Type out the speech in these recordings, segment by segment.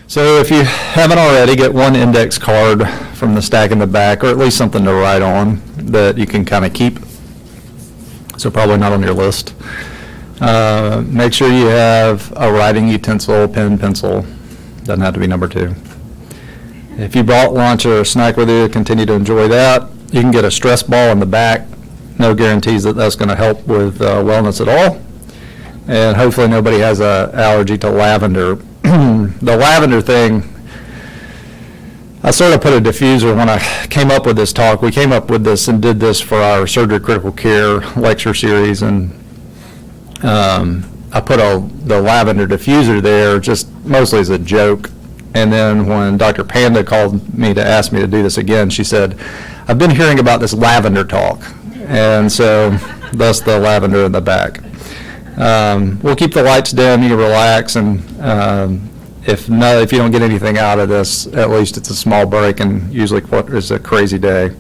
So if you haven't already, get one index card from the stack in the back, or at least something to write on that you can kind of keep. So probably not on your list. Make sure you have a writing utensil, pen, pencil. Doesn't have to be number 2. If you brought lunch or a snack with you, continue to enjoy that. You can get a stress ball in the back. No guarantees that that's going to help with wellness at all. And hopefully nobody has an allergy to lavender. The lavender thing, I sort of put a diffuser when I came up with this talk. We came up with this and did this for our surgery critical care lecture series, and I put the lavender diffuser there just mostly as a joke. And then when Dr. Panda called me to ask me to do this again, she said, I've been hearing about this lavender talk. And so thus the lavender in the back. We'll keep the lights dim, you relax, and if you don't get anything out of this, at least it's a small break, and usually what is a crazy day.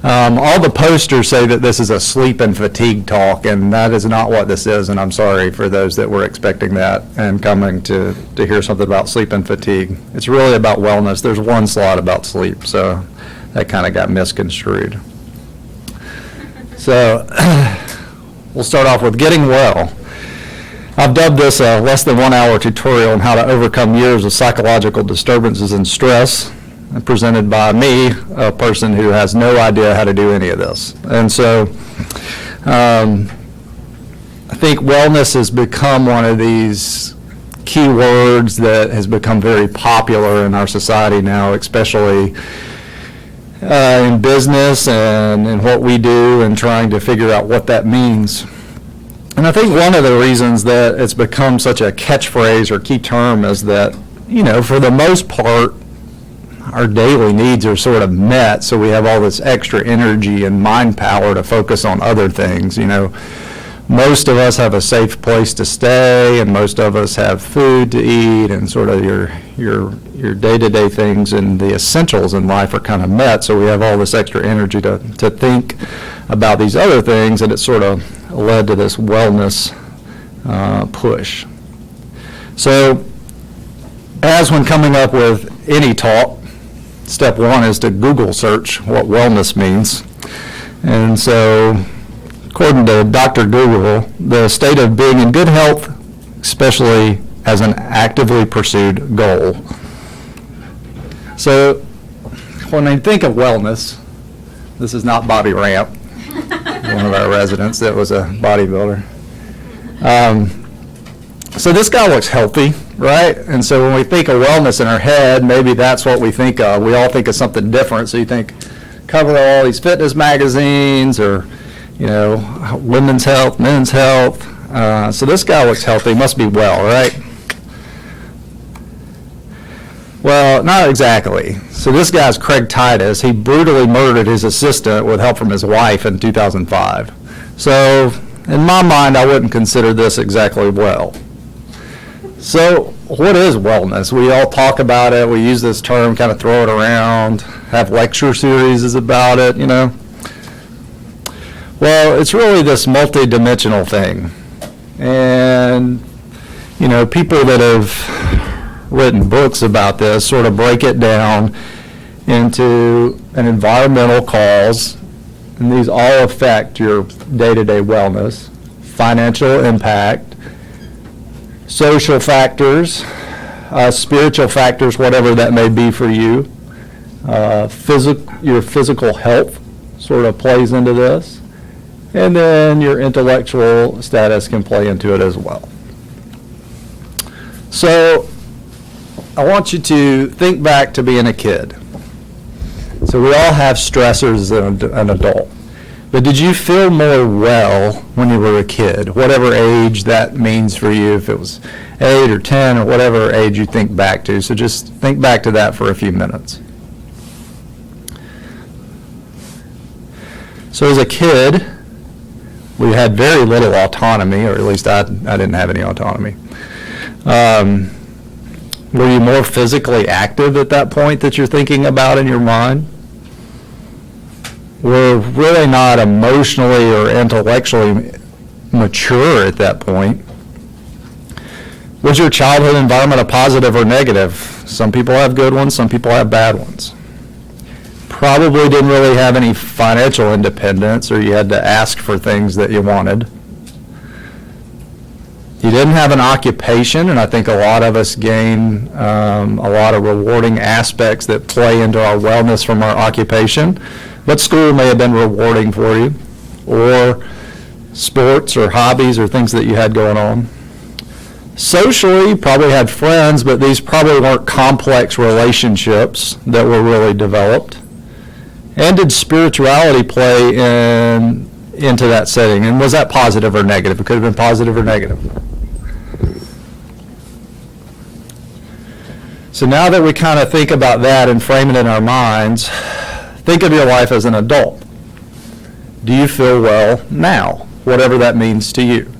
All the posters say that this is a sleep and fatigue talk, and that is not what this is, and I'm sorry for those that were expecting that and coming to hear something about sleep and fatigue. It's really about wellness. There's one slide about sleep, so that kind of got misconstrued. So we'll start off with getting well. I've dubbed this a less than 1 hour tutorial on how to overcome years of psychological disturbances and stress, presented by me, a person who has no idea how to do any of this. And so I think wellness has become one of these key words that has become very popular in our society now, especially in business and in what we do and trying to figure out what that means. And I think one of the reasons that it's become such a catchphrase or key term is that, for the most part, our daily needs are sort of met, so we have all this extra energy and mind power to focus on other things. Most of us have a safe place to stay, and most of us have food to eat, and sort of your day-to-day things and the essentials in life are kind of met, so we have all this extra energy to think about these other things, and it sort of led to this wellness push. So as when coming up with any talk, step 1 is to Google search what wellness means. And so according to Dr. Google, the state of being in good health, especially as an actively pursued goal. So when I think of wellness, this is not Bobby Ramp, one of our residents that was a bodybuilder. So this guy looks healthy, right? And so when we think of wellness in our head, maybe that's what we think of. We all think of something different. So you think cover all these fitness magazines or, women's health, men's health. So this guy looks healthy, must be well, right? Well, not exactly. So this guy's Craig Titus. He brutally murdered his assistant with help from his wife in 2005. So in my mind, I wouldn't consider this exactly well. So what is wellness? We all talk about it. We use this term, kind of throw it around, have lecture series about it, Well, it's really this multi-dimensional thing. And, people that have written books about this sort of break it down into an environmental cause, and these all affect your day-to-day wellness, financial impact, social factors, spiritual factors, whatever that may be for you, your physical health sort of plays into this, and then your intellectual status can play into it as well. So I want you to think back to being a kid. So we all have stressors as an adult. But did you feel more well when you were a kid, whatever age that means for you, if it was 8 or 10 or whatever age you think back to? So just think back to that for a few minutes. So as a kid, we had very little autonomy, or at least I didn't have any autonomy. Were you more physically active at that point that you're thinking about in your mind? We're really not emotionally or intellectually mature at that point. Was your childhood environment a positive or negative? Some people have good ones, some people have bad ones. Probably didn't really have any financial independence, or you had to ask for things that you wanted. You didn't have an occupation, and I think a lot of us gain a lot of rewarding aspects that play into our wellness from our occupation. But school may have been rewarding for you, or sports or hobbies or things that you had going on. Socially, you probably had friends, but these probably weren't complex relationships that were really developed. And did spirituality play into that setting? And was that positive or negative? It could have been positive or negative. So now that we kind of think about that and frame it in our minds, think of your life as an adult. Do you feel well now? Whatever that means to you.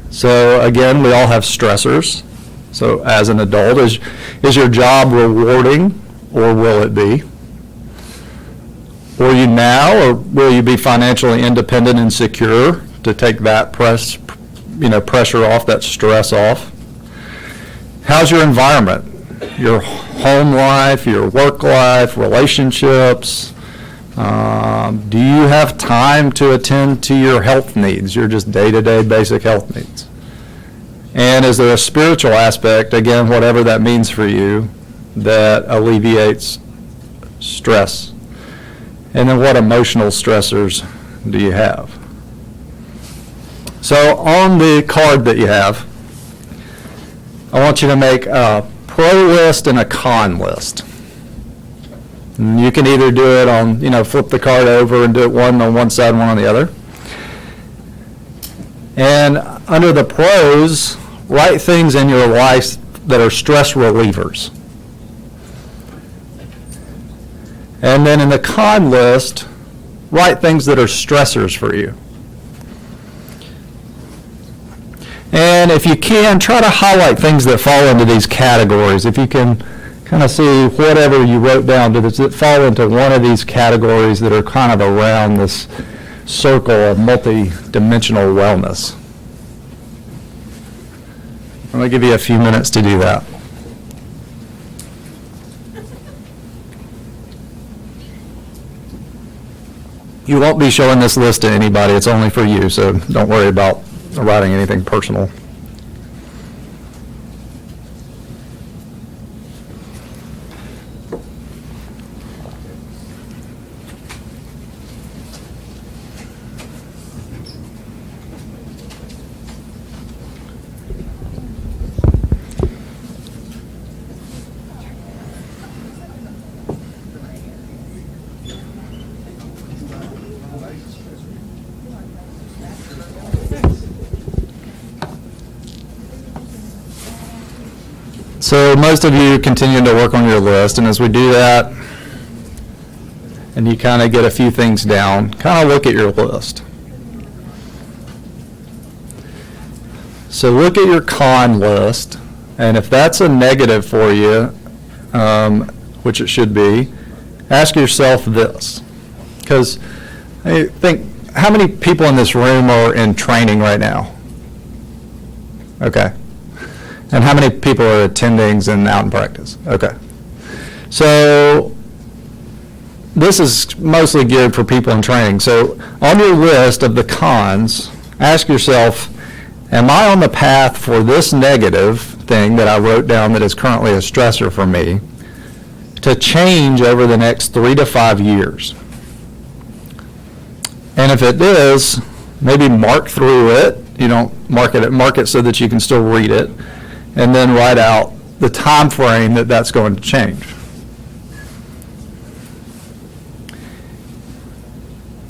So again, we all have stressors. So as an adult, is your job rewarding, or will it be? Will you now, or will you be financially independent and secure to take that pressure off, that stress off? How's your environment? Your home life, your work life, relationships? Do you have time to attend to your health needs, your just day-to-day basic health needs? And is there a spiritual aspect, again, whatever that means for you, that alleviates stress? And then what emotional stressors do you have? So on the card that you have, I want you to make a pro list and a con list. And you can either do it on, flip the card over and do it one on one side, one on the other. And under the pros, write things in your life that are stress relievers. And then in the con list, write things that are stressors for you. And if you can, try to highlight things that fall into these categories. If you can kind of see whatever you wrote down, does it fall into one of these categories that are kind of around this circle of multi-dimensional wellness? I'm going to give you a few minutes to do that. You won't be showing this list to anybody. It's only for you, so don't worry about writing anything personal. So most of you continue to work on your list, and as we do that, and you kind of get a few things down, kind of look at your list. So look at your con list, and if that's a negative for you, which it should be, ask yourself this. Because I think, how many people in this room are in training right now? Okay. And how many people are attendings and out in practice? Okay. So this is mostly geared for people in training. So on your list of the cons, ask yourself, am I on the path for this negative thing that I wrote down that is currently a stressor for me to change over the next 3 to 5 years? And if it is, maybe mark through it. You don't mark it so that you can still read it. And then write out the time frame that that's going to change.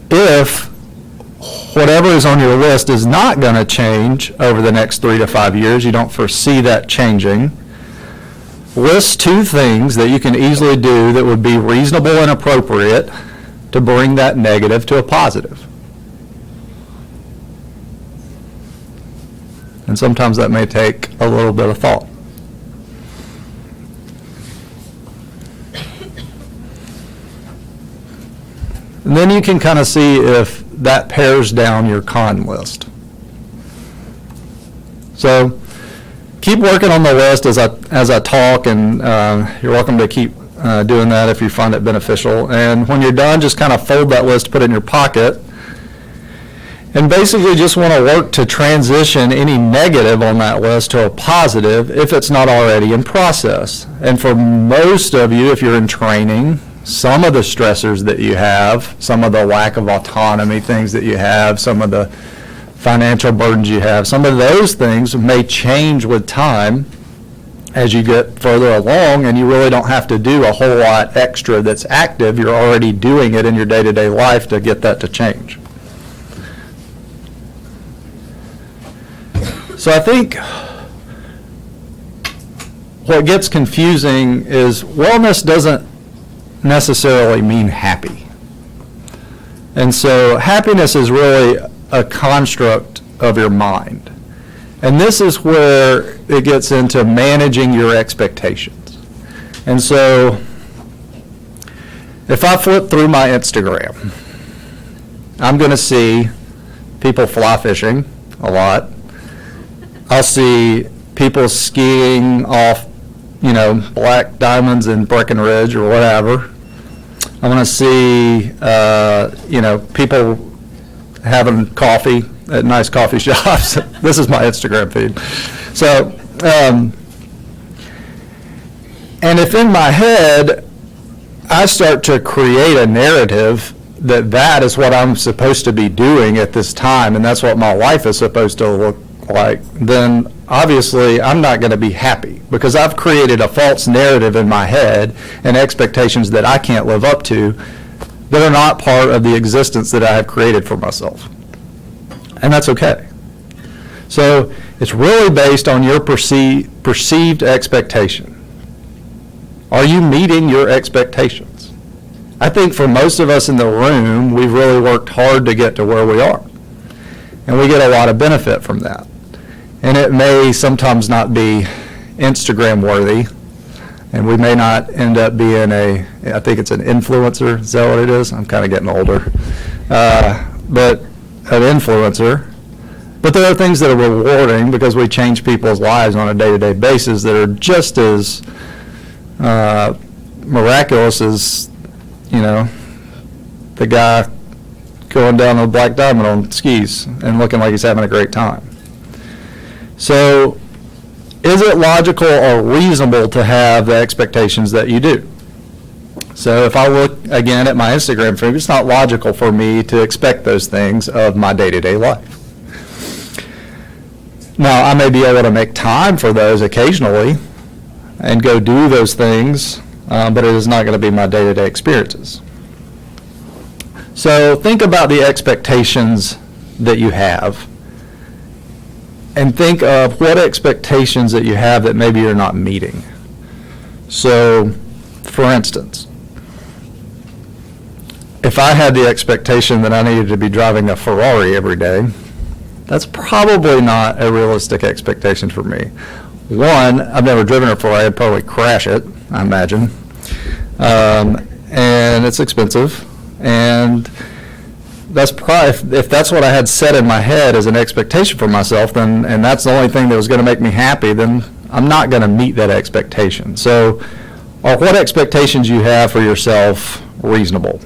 If whatever is on your list is not going to change over the next 3 to 5 years, you don't foresee that changing, list 2 things that you can easily do that would be reasonable and appropriate to bring that negative to a positive. And sometimes that may take a little bit of thought. And then you can kind of see if that pairs down your con list. So keep working on the list as I talk, and you're welcome to keep doing that if you find it beneficial. And when you're done, just kind of fold that list, put it in your pocket, and basically just want to work to transition any negative on that list to a positive if it's not already in process. And for most of you, if you're in training, some of the stressors that you have, some of the lack of autonomy things that you have, some of the financial burdens you have, some of those things may change with time as you get further along, and you really don't have to do a whole lot extra that's active. You're already doing it in your day-to-day life to get that to change. So I think what gets confusing is wellness doesn't necessarily mean happy. And so happiness is really a construct of your mind. And this is where it gets into managing your expectations. And so if I flip through my Instagram, I'm going to see people fly fishing a lot. I'll see people skiing off, Black Diamonds in Breckenridge or whatever. I'm going to see, people having coffee at nice coffee shops. This is my Instagram feed. So, and if in my head I start to create a narrative that is what I'm supposed to be doing at this time, and that's what my life is supposed to look like, then obviously I'm not going to be happy because I've created a false narrative in my head and expectations that I can't live up to that are not part of the existence that I have created for myself. And that's okay. So it's really based on your perceived expectation. Are you meeting your expectations? I think for most of us in the room, we've really worked hard to get to where we are. And we get a lot of benefit from that. And it may sometimes not be Instagram worthy, and we may not end up being I think it's an influencer, is that what it is? I'm kind of getting older. But an influencer. But there are things that are rewarding because we change people's lives on a day-to-day basis that are just as miraculous as, the guy going down a Black Diamond on skis and looking like he's having a great time. So is it logical or reasonable to have the expectations that you do? So if I look again at my Instagram feed, it's not logical for me to expect those things of my day-to-day life. Now, I may be able to make time for those occasionally and go do those things, but it is not going to be my day-to-day experiences. So think about the expectations that you have, and think of what expectations that you have that maybe you're not meeting. So, for instance, if I had the expectation that I needed to be driving a Ferrari every day, that's probably not a realistic expectation for me. One, I've never driven a Ferrari. I'd probably crash it, I imagine. And it's expensive. And that's probably, if that's what I had set in my head as an expectation for myself, then, and that's the only thing that was going to make me happy, then I'm not going to meet that expectation. So are what expectations you have for yourself reasonable?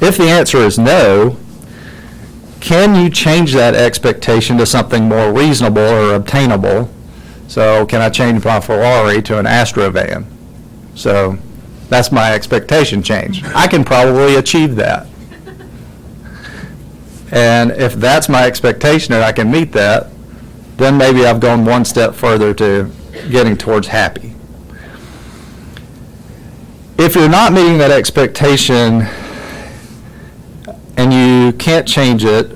If the answer is no, can you change that expectation to something more reasonable or obtainable? So can I change my Ferrari to an Astrovan? So that's my expectation change. I can probably achieve that. And if that's my expectation and I can meet that, then maybe I've gone one step further to getting towards happy. If you're not meeting that expectation and you can't change it,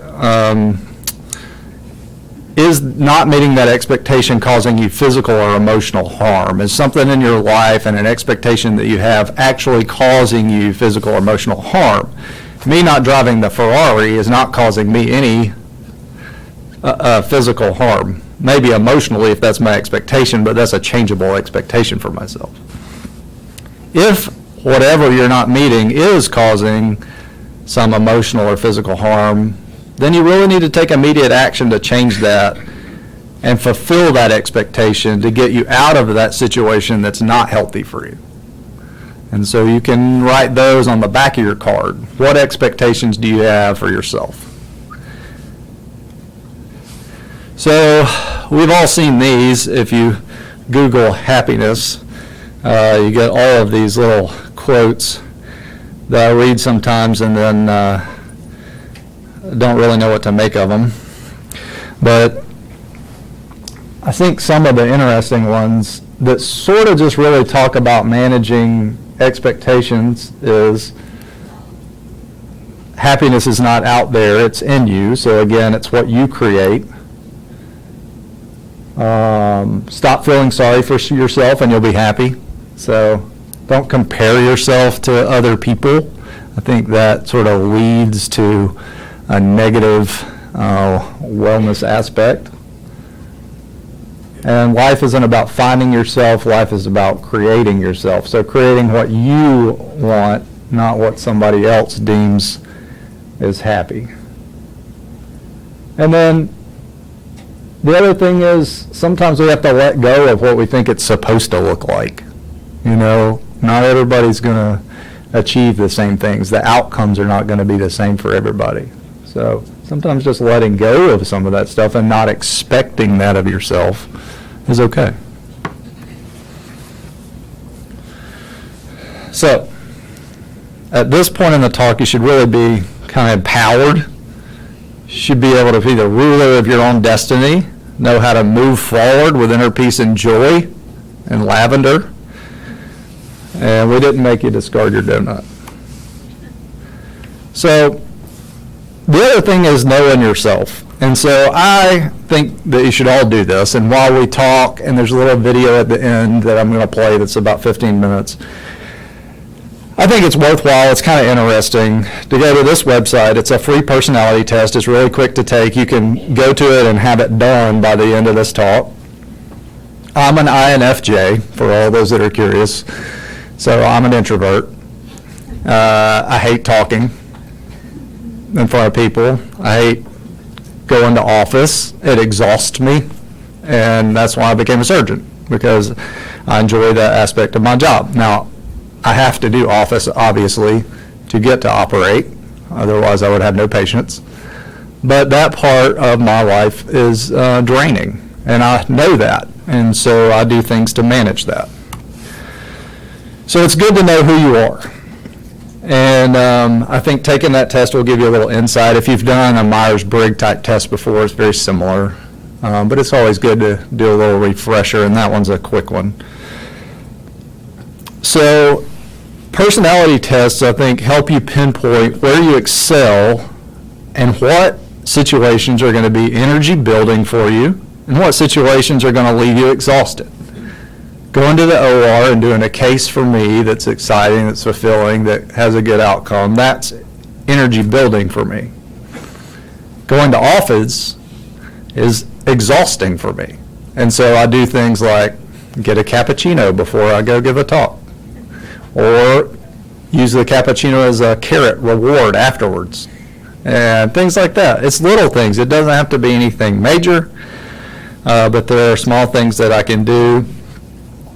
is not meeting that expectation causing you physical or emotional harm? Is something in your life and an expectation that you have actually causing you physical or emotional harm? Me not driving the Ferrari is not causing me any physical harm. Maybe emotionally if that's my expectation, but that's a changeable expectation for myself. If whatever you're not meeting is causing some emotional or physical harm, then you really need to take immediate action to change that and fulfill that expectation to get you out of that situation that's not healthy for you. And so you can write those on the back of your card. What expectations do you have for yourself? So we've all seen these. If you Google happiness, you get all of these little quotes that I read sometimes and then don't really know what to make of them. But I think some of the interesting ones that sort of just really talk about managing expectations is happiness is not out there, it's in you. So again, it's what you create. Stop feeling sorry for yourself and you'll be happy. So don't compare yourself to other people. I think that sort of leads to a negative wellness aspect. And life isn't about finding yourself, life is about creating yourself. So creating what you want, not what somebody else deems is happy. And then the other thing is sometimes we have to let go of what we think it's supposed to look like. You know, not everybody's going to achieve the same things. The outcomes are not going to be the same for everybody. So sometimes just letting go of some of that stuff and not expecting that of yourself is okay. So at this point in the talk, you should really be kind of empowered. You should be able to be the ruler of your own destiny, know how to move forward with inner peace and joy and lavender. And we didn't make you discard your donut. So the other thing is knowing yourself. And so I think that you should all do this. And while we talk, and there's a little video at the end that I'm going to play that's about 15 minutes, I think it's worthwhile, it's kind of interesting to go to this website. It's a free personality test. It's really quick to take. You can go to it and have it done by the end of this talk. I'm an INFJ, for all those that are curious. So I'm an introvert. I hate talking in front of people. I hate going to office. It exhausts me, and that's why I became a surgeon, because I enjoy that aspect of my job. Now, I have to do office, obviously, to get to operate. Otherwise, I would have no patience. But that part of my life is draining, and I know that, and so I do things to manage that. So it's good to know who you are. And I think taking that test will give you a little insight. If you've done a Myers-Briggs type test before, it's very similar. But it's always good to do a little refresher, and that one's a quick one. So personality tests, I think, help you pinpoint where you excel and what situations are going to be energy building for you and what situations are going to leave you exhausted. Going to the OR and doing a case for me that's exciting, that's fulfilling, that has a good outcome, that's energy building for me. Going to office is exhausting for me. And so I do things like get a cappuccino before I go give a talk, or use the cappuccino as a carrot reward afterwards, and things like that. It's little things. It doesn't have to be anything major, but there are small things that I can do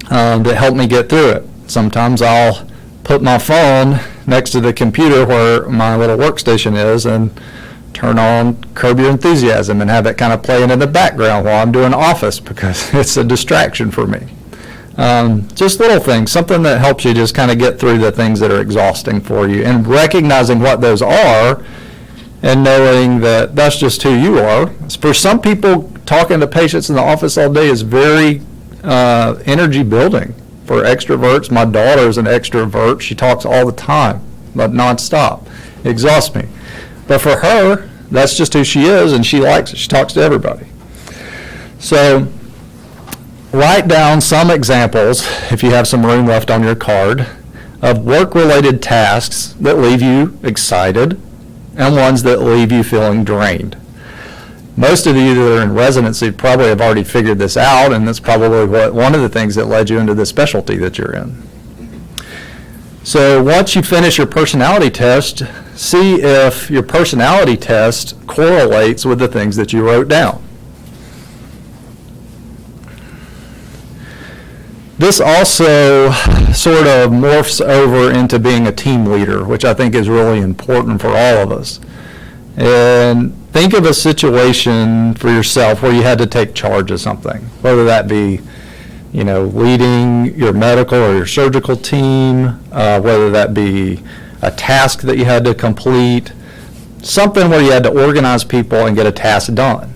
that help me get through it. Sometimes I'll put my phone next to the computer where my little workstation is and turn on Curb Your Enthusiasm and have it kind of playing in the background while I'm doing office, because it's a distraction for me. Just little things, something that helps you just kind of get through the things that are exhausting for you, and recognizing what those are and knowing that that's just who you are. For some people, talking to patients in the office all day is very energy building. For extroverts, my daughter's an extrovert. She talks all the time, but nonstop. It exhausts me. But for her, that's just who she is, and she likes it. She talks to everybody. So write down some examples, if you have some room left on your card, of work-related tasks that leave you excited and ones that leave you feeling drained. Most of you that are in residency probably have already figured this out, and that's probably one of the things that led you into the specialty that you're in. So once you finish your personality test, see if your personality test correlates with the things that you wrote down. This also sort of morphs over into being a team leader, which I think is really important for all of us. And think of a situation for yourself where you had to take charge of something, whether that be, leading your medical or your surgical team, whether that be a task that you had to complete, something where you had to organize people and get a task done.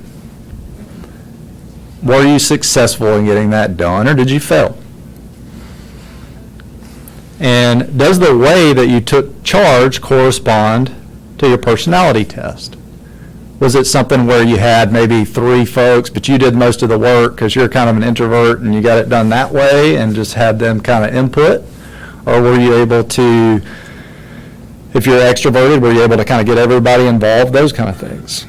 Were you successful in getting that done, or did you fail? And does the way that you took charge correspond to your personality test? Was it something where you had maybe 3 folks, but you did most of the work because you're kind of an introvert and you got it done that way and just had them kind of input? Or were you able to, if you're extroverted, were you able to kind of get everybody involved? Those kind of things.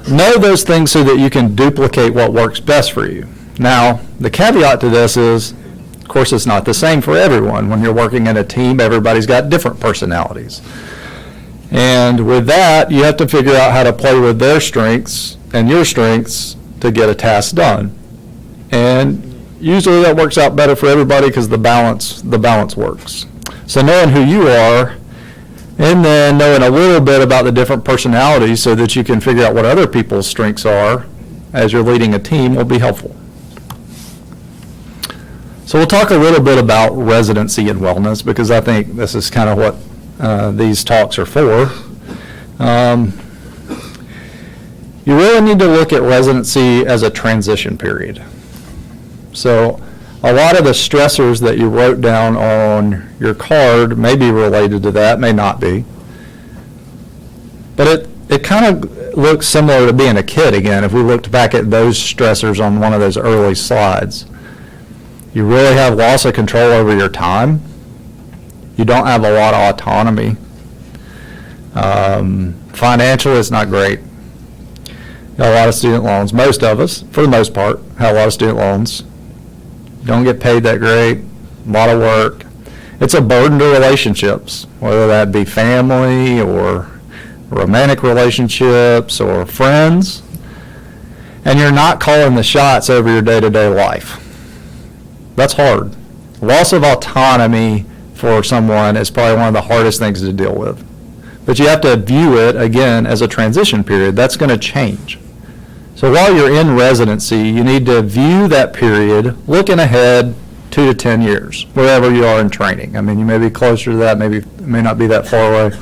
Know those things so that you can duplicate what works best for you. Now, the caveat to this is, of course, it's not the same for everyone. When you're working in a team, everybody's got different personalities. And with that, you have to figure out how to play with their strengths and your strengths to get a task done. And usually that works out better for everybody because the balance works. So knowing who you are, and then knowing a little bit about the different personalities so that you can figure out what other people's strengths are as you're leading a team will be helpful. So we'll talk a little bit about residency and wellness because I think this is kind of what these talks are for. You really need to look at residency as a transition period. So a lot of the stressors that you wrote down on your card may be related to that, may not be. But it kind of looks similar to being a kid again, if we looked back at those stressors on one of those early slides. You really have loss of control over your time. You don't have a lot of autonomy. Financially, it's not great. You got a lot of student loans. Most of us, for the most part, have a lot of student loans. Don't get paid that great, a lot of work. It's a burden to relationships, whether that be family or romantic relationships or friends. And you're not calling the shots over your day-to-day life. That's hard. Loss of autonomy for someone is probably one of the hardest things to deal with. But you have to view it, again, as a transition period. That's going to change. So while you're in residency, you need to view that period looking ahead 2 to 10 years, wherever you are in training. I mean, you may be closer to that, maybe it may not be that far away.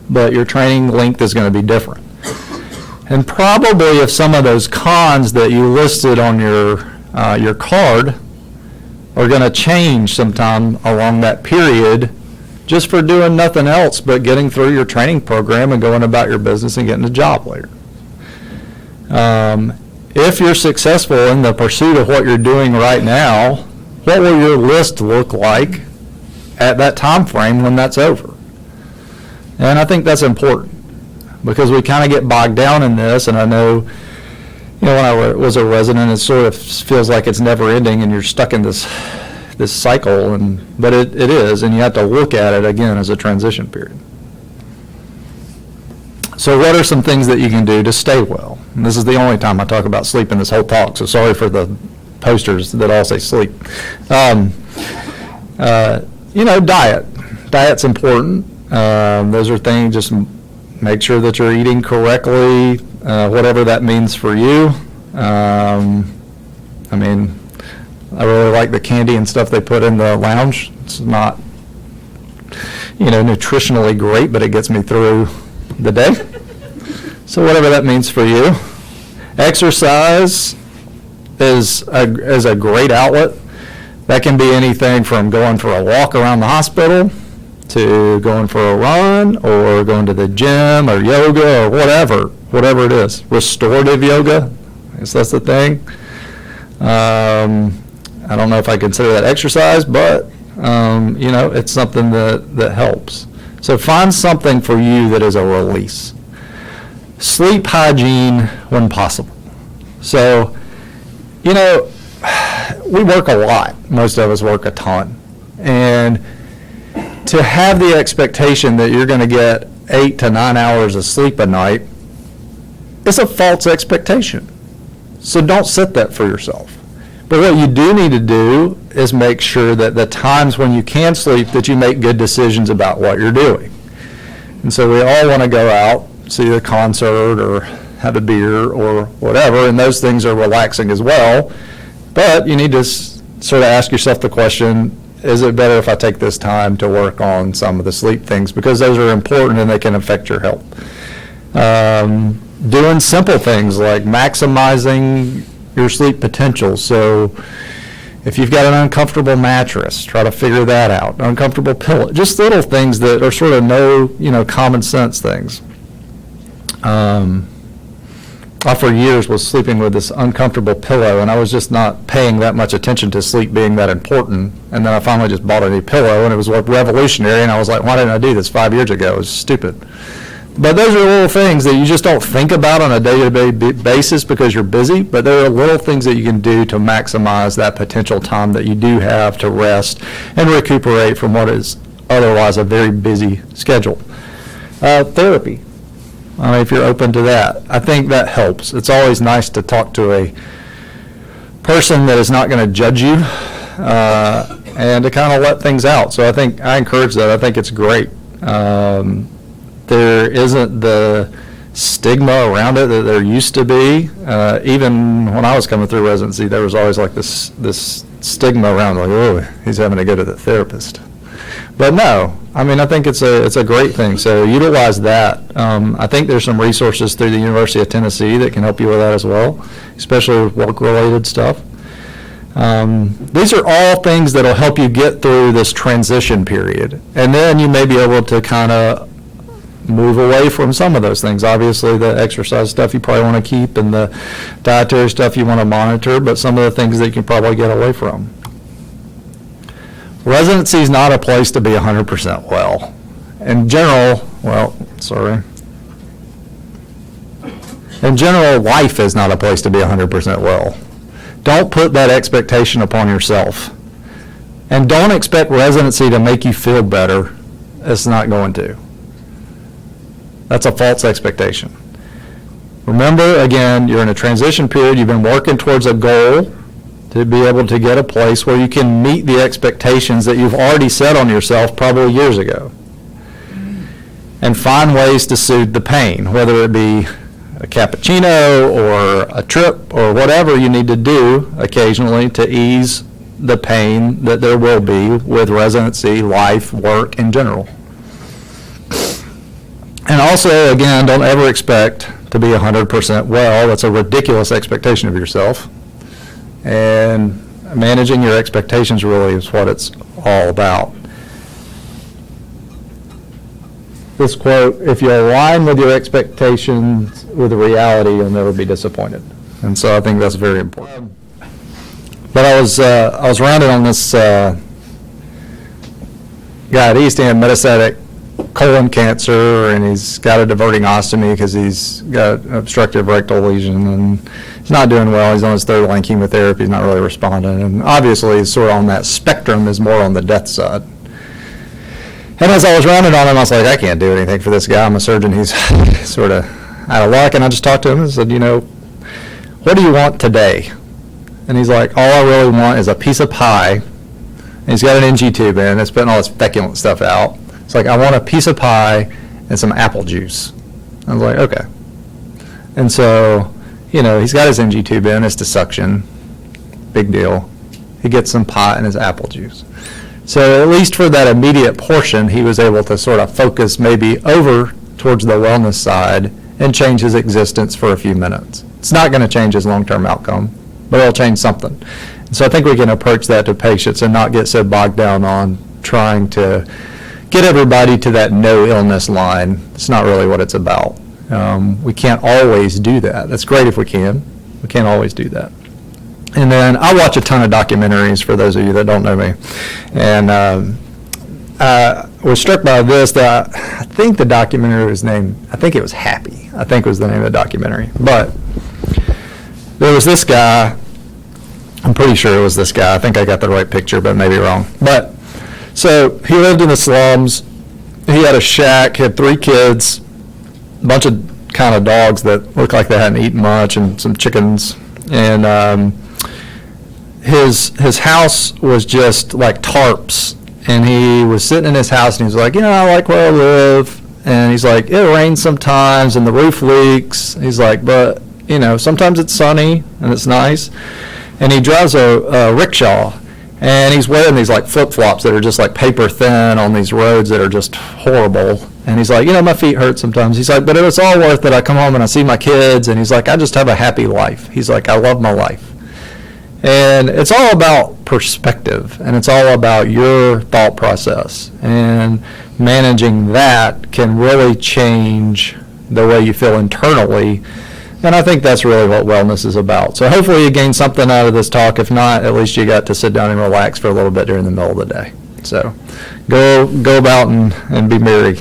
But your training length is going to be different. And probably if some of those cons that you listed on your card are going to change sometime along that period just for doing nothing else but getting through your training program and going about your business and getting a job later. If you're successful in the pursuit of what you're doing right now, what will your list look like at that time frame when that's over? And I think that's important because we kind of get bogged down in this, and I know when I was a resident, it sort of feels like it's never ending and you're stuck in this cycle, but it is, and you have to look at it again as a transition period. So what are some things that you can do to stay well? And this is the only time I talk about sleep in this whole talk, so sorry for the posters that all say sleep. Diet. Diet's important. Those are things, just make sure that you're eating correctly, whatever that means for you. I really like the candy and stuff they put in the lounge. It's not, nutritionally great, but it gets me through the day. So whatever that means for you. Exercise is a great outlet. That can be anything from going for a walk around the hospital to going for a run or going to the gym or yoga or whatever it is. Restorative yoga, I guess that's the thing. I don't know if I consider that exercise, but it's something that helps. So find something for you that is a release. Sleep hygiene when possible. So, we work a lot. Most of us work a ton. And to have the expectation that you're going to get 8 to 9 hours of sleep a night is a false expectation. So don't set that for yourself. But what you do need to do is make sure that the times when you can sleep, that you make good decisions about what you're doing. And so we all want to go out, see a concert or have a beer or whatever, and those things are relaxing as well. But you need to sort of ask yourself the question, is it better if I take this time to work on some of the sleep things? Because those are important and they can affect your health. Doing simple things like maximizing your sleep potential. So if you've got an uncomfortable mattress, try to figure that out. Uncomfortable pillow, just little things that are sort of common sense things. I for years was sleeping with this uncomfortable pillow, and I was just not paying that much attention to sleep being that important. And then I finally just bought a new pillow, and it was revolutionary, and I was like, why didn't I do this 5 years ago? It was stupid. But those are little things that you just don't think about on a day-to-day basis because you're busy, but there are little things that you can do to maximize that potential time that you do have to rest and recuperate from what is otherwise a very busy schedule. Therapy. I mean, if you're open to that, I think that helps. It's always nice to talk to a person that is not going to judge you and to kind of let things out. So I encourage that. I think it's great. There isn't the stigma around it that there used to be. Even when I was coming through residency, there was always like this stigma around, like, oh, he's having to go to the therapist. But no, I mean, I think it's a great thing. So utilize that. I think there's some resources through the University of Tennessee that can help you with that as well, especially with work-related stuff. These are all things that will help you get through this transition period. And then you may be able to kind of move away from some of those things. Obviously, the exercise stuff you probably want to keep and the dietary stuff you want to monitor, but some of the things that you can probably get away from. Residency is not a place to be 100% well. In general, in general, life is not a place to be 100% well. Don't put that expectation upon yourself. And don't expect residency to make you feel better. It's not going to. That's a false expectation. Remember, again, you're in a transition period. You've been working towards a goal to be able to get a place where you can meet the expectations that you've already set on yourself probably years ago. And find ways to soothe the pain, whether it be a cappuccino or a trip or whatever you need to do occasionally to ease the pain that there will be with residency, life, work in general. And also, again, don't ever expect to be 100% well. That's a ridiculous expectation of yourself. And managing your expectations really is what it's all about. This quote, if you align with your expectations with the reality, you'll never be disappointed. And so I think that's very important. But I was rounded on this guy at East End, metastatic colon cancer, and he's got a diverting ostomy because he's got obstructive rectal lesion, and he's not doing well. He's on his third line chemotherapy. He's not really responding, and obviously he's sort of on that spectrum, is more on the death side. And as I was rounding on him, I was like, I can't do anything for this guy. I'm a surgeon. He's sort of out of luck. And I just talked to him and said, what do you want today? And he's like, all I really want is a piece of pie. And he's got an NG tube in. It's putting all this feculent stuff out. It's like, I want a piece of pie and some apple juice. I was like, okay. And so, he's got his NG tube in. It's to suction. Big deal. He gets some pie and his apple juice. So at least for that immediate portion, he was able to sort of focus maybe over towards the wellness side and change his existence for a few minutes. It's not going to change his long-term outcome, but it'll change something. And so I think we can approach that to patients and not get so bogged down on trying to get everybody to that no illness line. It's not really what it's about. We can't always do that. That's great if we can. We can't always do that. And then I watch a ton of documentaries, for those of you that don't know me. And I was struck by this, that I think the documentary was named, I think it was Happy, I think was the name of the documentary. But there was this guy, I'm pretty sure it was this guy, I think I got the right picture, but maybe wrong. But So he lived in the slums. He had a shack, had 3 kids, a bunch of kind of dogs that looked like they hadn't eaten much, and some chickens. And his house was just like tarps. And he was sitting in his house, and he was like, I like where I live. And he's like, it rains sometimes, and the roof leaks. He's like, but, sometimes it's sunny, and it's nice. And he drives a rickshaw, and he's wearing these like flip-flops that are just like paper thin on these roads that are just horrible. And he's like, my feet hurt sometimes. He's like, but it's all worth it. I come home and I see my kids, and he's like, I just have a happy life. He's like, I love my life. And it's all about perspective, and it's all about your thought process. And managing that can really change the way you feel internally. And I think that's really what wellness is about. So hopefully you gained something out of this talk. If not, at least you got to sit down and relax for a little bit during the middle of the day. So go about and be merry.